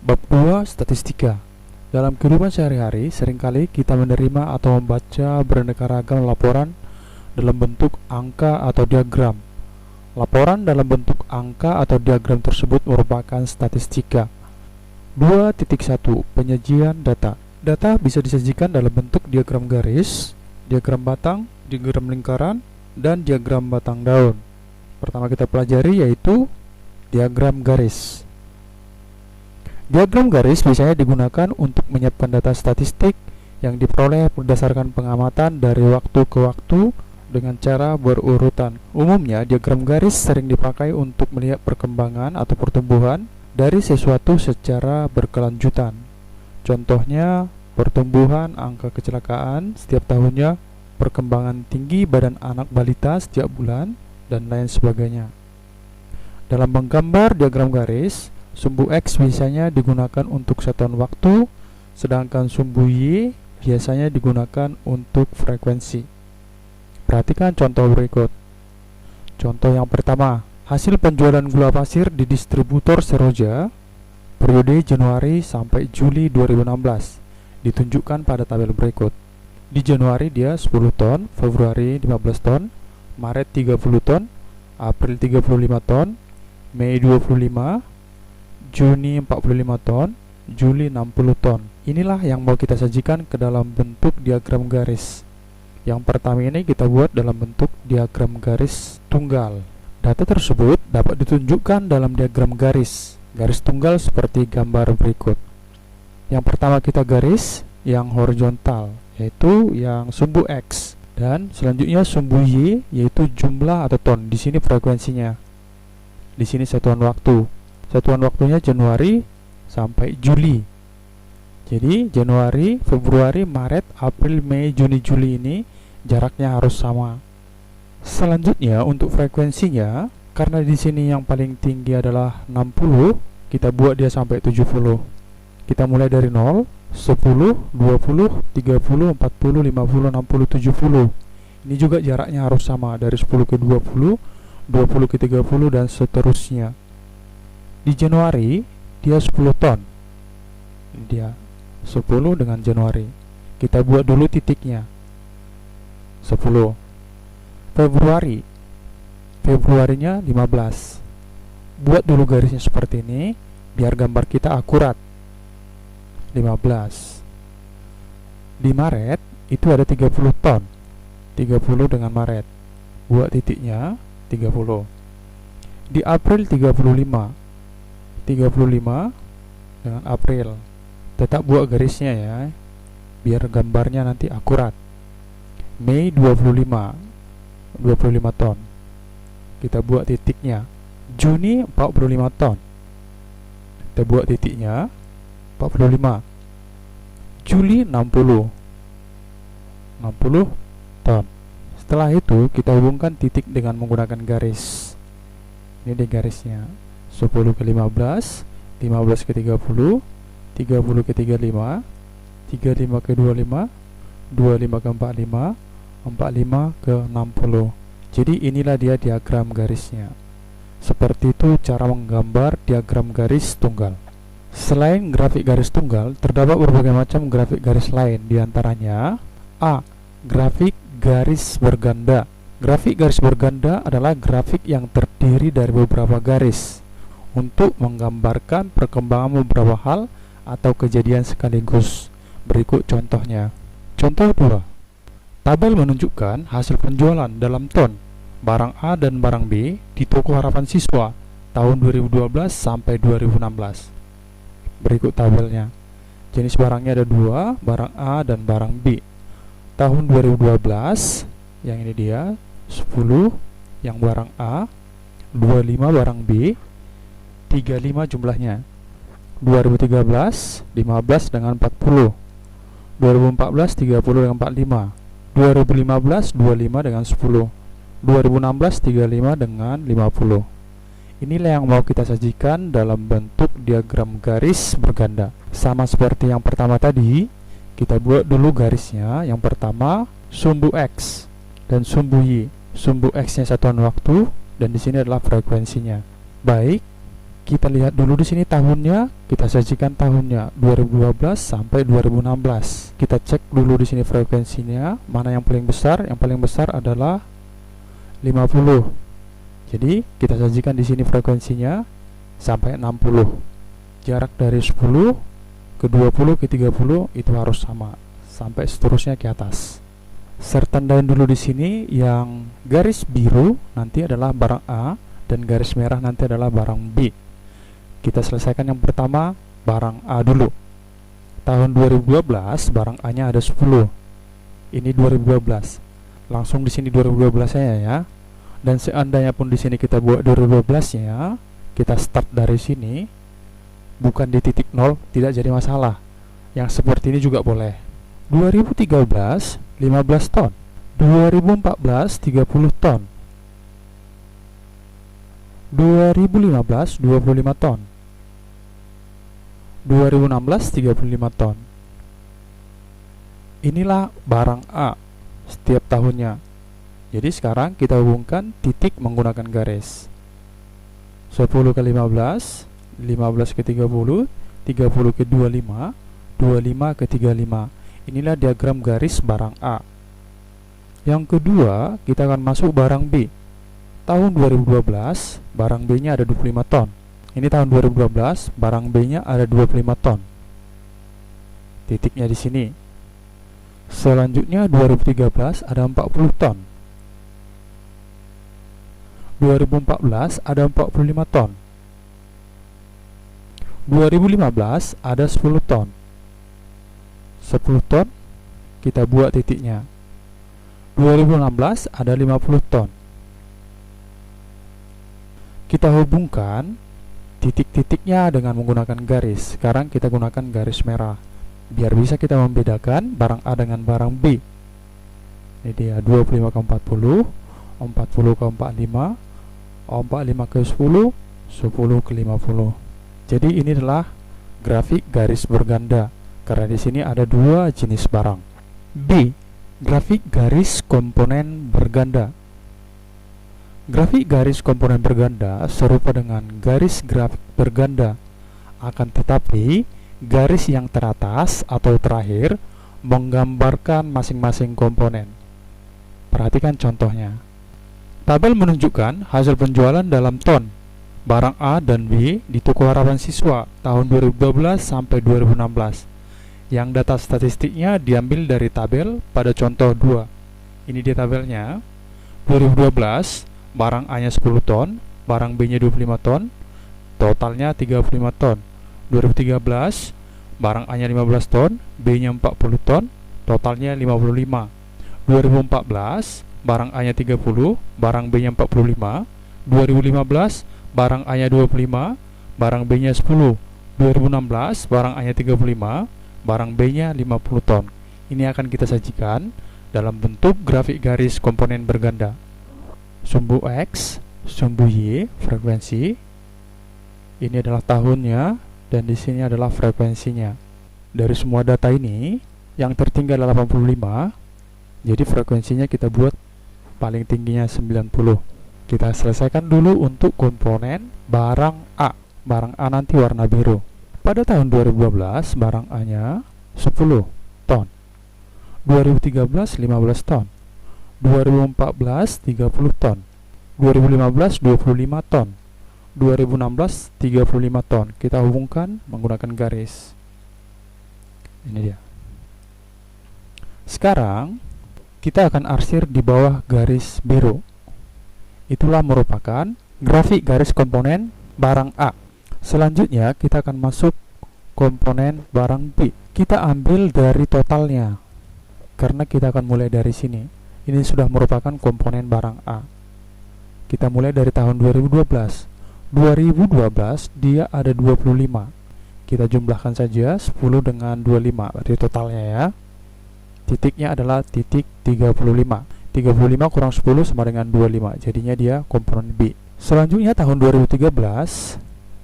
Bab 2 Statistika. Dalam kehidupan sehari-hari, seringkali kita menerima atau membaca beraneka ragam laporan dalam bentuk angka atau diagram. Laporan dalam bentuk angka atau diagram tersebut merupakan statistika. 2.1 Penyajian data. Data bisa disajikan dalam bentuk diagram garis, diagram batang, diagram lingkaran, dan diagram batang daun. Pertama kita pelajari yaitu diagram garis. Diagram garis biasanya digunakan untuk menyiapkan data statistik yang diperoleh berdasarkan pengamatan dari waktu ke waktu dengan cara berurutan. Umumnya, diagram garis sering dipakai untuk melihat perkembangan atau pertumbuhan dari sesuatu secara berkelanjutan. Contohnya, pertumbuhan angka kecelakaan setiap tahunnya, perkembangan tinggi badan anak balita setiap bulan, dan lain sebagainya. Dalam menggambar diagram garis, sumbu X biasanya digunakan untuk satuan waktu, sedangkan sumbu Y biasanya digunakan untuk frekuensi. Perhatikan contoh berikut. Contoh yang pertama, hasil penjualan gula pasir di distributor Seroja periode Januari sampai Juli 2016 ditunjukkan pada tabel berikut. Di Januari dia 10 ton, Februari 15 ton, Maret 30 ton, April 35 ton, Mei 25, Juni 45 ton, Juli 60 ton. Inilah yang mau kita sajikan ke dalam bentuk diagram garis. Yang pertama ini kita buat dalam bentuk diagram garis tunggal. Data tersebut dapat ditunjukkan dalam diagram garis tunggal seperti gambar berikut. Yang pertama kita garis yang horizontal, yaitu yang sumbu X, dan selanjutnya sumbu Y, yaitu jumlah atau ton. Di sini frekuensinya. Di sini satuan waktu. Satuan waktunya Januari sampai Juli. Jadi Januari, Februari, Maret, April, Mei, Juni, Juli ini jaraknya harus sama. Selanjutnya untuk frekuensinya, karena di sini yang paling tinggi adalah 60, kita buat dia sampai 70. Kita mulai dari 0, 10, 20, 30, 40, 50, 60, 70. Ini juga jaraknya harus sama dari 10 ke 20, 20 ke 30 dan seterusnya. Di Januari dia 10 ton. Dia 10 dengan Januari. Kita buat dulu titiknya 10. Februari, Februarinya 15. Buat dulu garisnya seperti ini biar gambar kita akurat. 15. Di Maret itu ada 30 ton. 30 dengan Maret. Buat titiknya 30. Di April 35 dengan April. Tetap buat garisnya ya, biar gambarnya nanti akurat. Mei 25 ton. Kita buat titiknya. Juni 45 ton. Kita buat titiknya 45. Juli 60 ton. Setelah itu kita hubungkan titik dengan menggunakan garis. Ini di garisnya 10 ke 15, 15 ke 30, 30 ke 35, 35 ke 25, 25 ke 45, 45 ke 60. Jadi inilah dia diagram garisnya. Seperti itu cara menggambar diagram garis tunggal. Selain grafik garis tunggal, terdapat berbagai macam grafik garis lain. Di antaranya A. Grafik garis berganda. Grafik garis berganda adalah grafik yang terdiri dari beberapa garis untuk menggambarkan perkembangan beberapa hal atau kejadian sekaligus. Berikut contohnya. Contoh 2. Tabel menunjukkan hasil penjualan dalam ton barang A dan barang B di Toko Harapan Siswa tahun 2012 sampai 2016. Berikut tabelnya. Jenis barangnya ada 2, barang A dan barang B. Tahun 2012, yang ini dia 10 yang barang A, 25 barang B, 35 jumlahnya. 2013 15 dengan 40, 2014 30 dengan 45, 2015 25 dengan 10, 2016 35 dengan 50. Inilah yang mau kita sajikan dalam bentuk diagram garis berganda. Sama seperti yang pertama tadi, kita buat dulu garisnya. Yang pertama sumbu X dan sumbu Y. Sumbu X-nya satuan waktu dan di sini adalah frekuensinya. Baik, Kita lihat dulu di sini tahunnya, kita sajikan tahunnya 2012 sampai 2016. Kita cek dulu di sini frekuensinya, mana yang paling besar? Yang paling besar adalah 50. Jadi kita sajikan di sini frekuensinya sampai 60. Jarak dari 10 ke 20 ke 30 itu harus sama sampai seterusnya ke atas. Sertandain dulu di sini yang garis biru nanti adalah barang A dan garis merah nanti adalah barang B. Kita selesaikan yang pertama, barang A dulu. Tahun 2012 barang A-nya ada 10. Ini 2012. Langsung di sini 2012-nya ya. Dan seandainya pun di sini kita buat 2012-nya, kita start dari sini, bukan di titik 0, tidak jadi masalah. Yang seperti ini juga boleh. 2013 15 ton. 2014 30 ton. 2015 25 ton. 2016 35 ton. Inilah barang A setiap tahunnya. Jadi sekarang kita hubungkan titik menggunakan garis. 10 ke 15, 15 ke 30, 30 ke 25, 25 ke 35. Inilah diagram garis barang A. Yang kedua, kita akan masuk barang B. Tahun 2012, barang B-nya ada 25 ton. Ini tahun 2012, barang B-nya ada 25 ton. Titiknya di sini. Selanjutnya 2013 ada 40 ton. 2014 ada 45 ton. 2015 ada 10 ton. 10 ton kita buat titiknya. 2016 ada 50 ton. Kita hubungkan titik-titiknya dengan menggunakan garis. Sekarang kita gunakan garis merah biar bisa kita membedakan barang A dengan barang B. Ini dia 25 ke 40, 40 ke 45, 45 ke 10, 10 ke 50. Jadi ini adalah grafik garis berganda karena di sini ada dua jenis barang. B. Grafik garis komponen berganda. Grafik garis komponen berganda serupa dengan garis grafik berganda, akan tetapi garis yang teratas atau terakhir menggambarkan masing-masing komponen. Perhatikan contohnya. Tabel menunjukkan hasil penjualan dalam ton barang A dan B di Toko Harapan Siswa tahun 2012 sampai 2016. Yang data statistiknya diambil dari tabel pada contoh 2. Ini dia tabelnya. 2012 barang A-nya 10 ton, barang B-nya 25 ton, totalnya 35 ton. 2013 barang A-nya 15 ton, B-nya 40 ton, totalnya 55. 2014 barang A-nya 30, barang B-nya 45. 2015 barang A-nya 25, barang B-nya 10. 2016 barang A-nya 35, barang B-nya 50 ton. Ini akan kita sajikan dalam bentuk grafik garis komponen berganda. Sumbu X, sumbu Y, frekuensi. Ini adalah tahunnya dan di sini adalah frekuensinya. Dari semua data ini yang tertinggal adalah 85. Jadi frekuensinya kita buat paling tingginya 90. Kita selesaikan dulu untuk komponen barang A. Barang A nanti warna biru. Pada tahun 2012 barang A-nya 10 ton. 2013 15 ton. 2014 30 ton. 2015 25 ton. 2016 35 ton. Kita hubungkan menggunakan garis. Ini dia. Sekarang kita akan arsir di bawah garis biru. Itulah merupakan grafik garis komponen barang A. Selanjutnya kita akan masuk komponen barang B. Kita ambil dari totalnya karena kita akan mulai dari sini. Ini sudah merupakan komponen barang A. Kita mulai dari tahun 2012. 2012 dia ada 25. Kita jumlahkan saja 10 dengan 25 berarti totalnya ya. Titiknya adalah titik 35. 35 kurang 10 sama dengan 25. Jadinya dia komponen B. Selanjutnya tahun 2013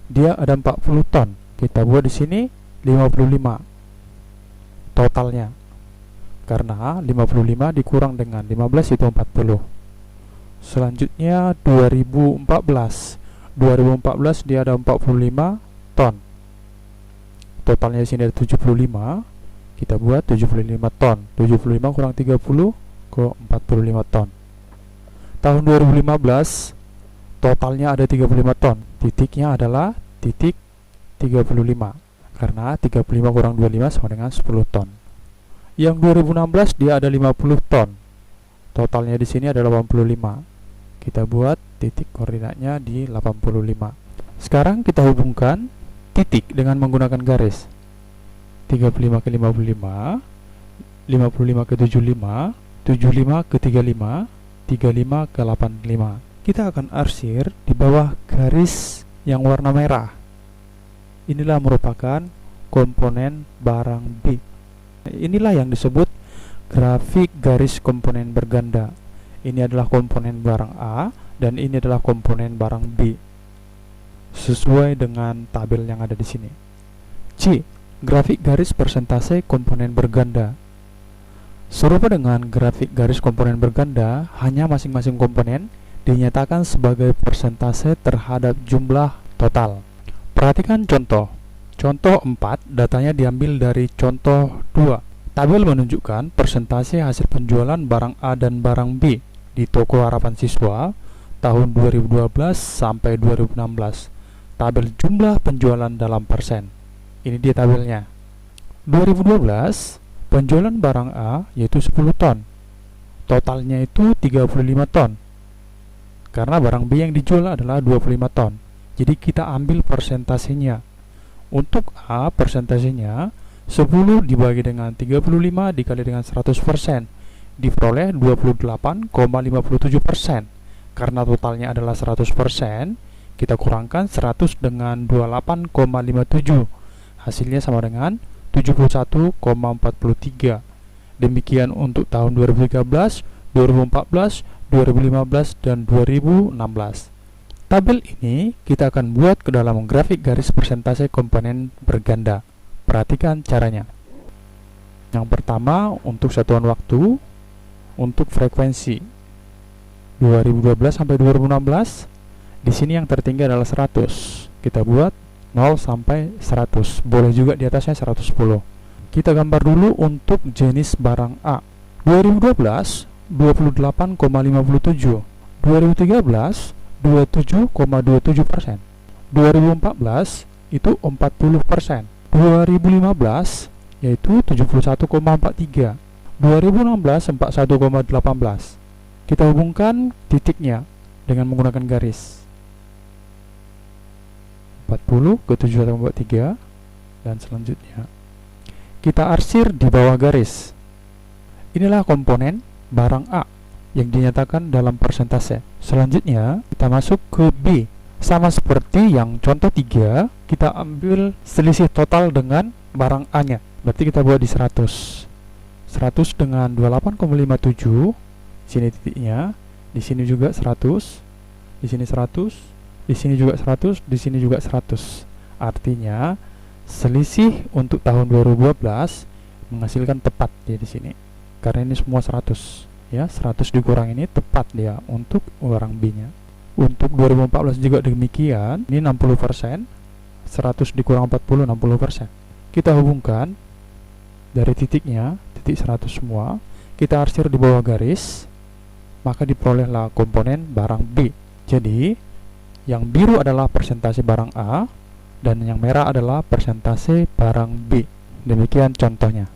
dia ada 40 ton. Kita buat di sini 55 totalnya. Karena 55 dikurang dengan 15 itu 40. Selanjutnya 2014. 2014 dia ada 45 ton. Totalnya di sini ada 75. Kita buat 75 ton. 75 kurang 30 ke 45 ton. Tahun 2015 totalnya ada 35 ton. Titiknya adalah titik 35, karena 35 kurang 25 sama dengan 10 ton. Yang 2016 dia ada 50 ton. Totalnya di sini ada 85. Kita buat titik koordinatnya di 85. Sekarang kita hubungkan titik dengan menggunakan garis. 35 ke 55, 55 ke 75, 75 ke 35, 35 ke 85. Kita akan arsir di bawah garis yang warna merah. Inilah merupakan komponen barang B. Inilah yang disebut grafik garis komponen berganda. Ini adalah komponen barang A dan ini adalah komponen barang B, sesuai dengan tabel yang ada di sini. C. Grafik garis persentase komponen berganda. Serupa dengan grafik garis komponen berganda, hanya masing-masing komponen dinyatakan sebagai persentase terhadap jumlah total. Perhatikan contoh. Contoh 4, datanya diambil dari contoh 2. Tabel menunjukkan persentase hasil penjualan barang A dan barang B di toko harapan siswa tahun 2012 sampai 2016. Tabel jumlah penjualan dalam persen. Ini dia tabelnya. 2012 penjualan barang A yaitu 10 ton. Totalnya itu 35 ton. Karena barang B yang dijual adalah 25 ton. Jadi kita ambil persentasenya. Untuk A persentasenya 10 dibagi dengan 35 dikali dengan 100%, diperoleh 28,57%. Karena totalnya adalah 100%, kita kurangkan 100 dengan 28,57. Hasilnya sama dengan 71,43. Demikian untuk tahun 2013, 2014, 2015, dan 2016. Tabel ini kita akan buat ke dalam grafik garis persentase komponen berganda. Perhatikan caranya. Yang pertama untuk satuan waktu, untuk frekuensi 2012 sampai 2016. Di sini yang tertinggi adalah 100. Kita buat 0 sampai 100. Boleh juga di atasnya 110. Kita gambar dulu untuk jenis barang A. 2012 28,57. 2013 27,27%. 2014 itu 40%. 2015 yaitu 71,43. 2016 41,18. Kita hubungkan titiknya dengan menggunakan garis. 40 ke 71,43 dan selanjutnya kita arsir di bawah garis. Inilah komponen barang A yang dinyatakan dalam persentase. Selanjutnya kita masuk ke B. Sama seperti yang contoh 3, kita ambil selisih total dengan barang A-nya. Berarti kita buat di 100. 100 dengan 28,57. Sini titiknya, di sini juga 100, di sini 100, di sini juga 100, di sini juga 100. Artinya selisih untuk tahun 2012 menghasilkan tepat dia di sini. Karena ini semua 100. Ya, 100 dikurang ini tepat dia untuk barang B-nya. Untuk 2014 juga demikian. Ini 60%. 100 dikurang 40, 60%. Kita hubungkan dari titiknya, titik 100 semua. Kita arsir di bawah garis, maka diperolehlah komponen barang B. Jadi, yang biru adalah persentase barang A dan yang merah adalah persentase barang B. Demikian contohnya.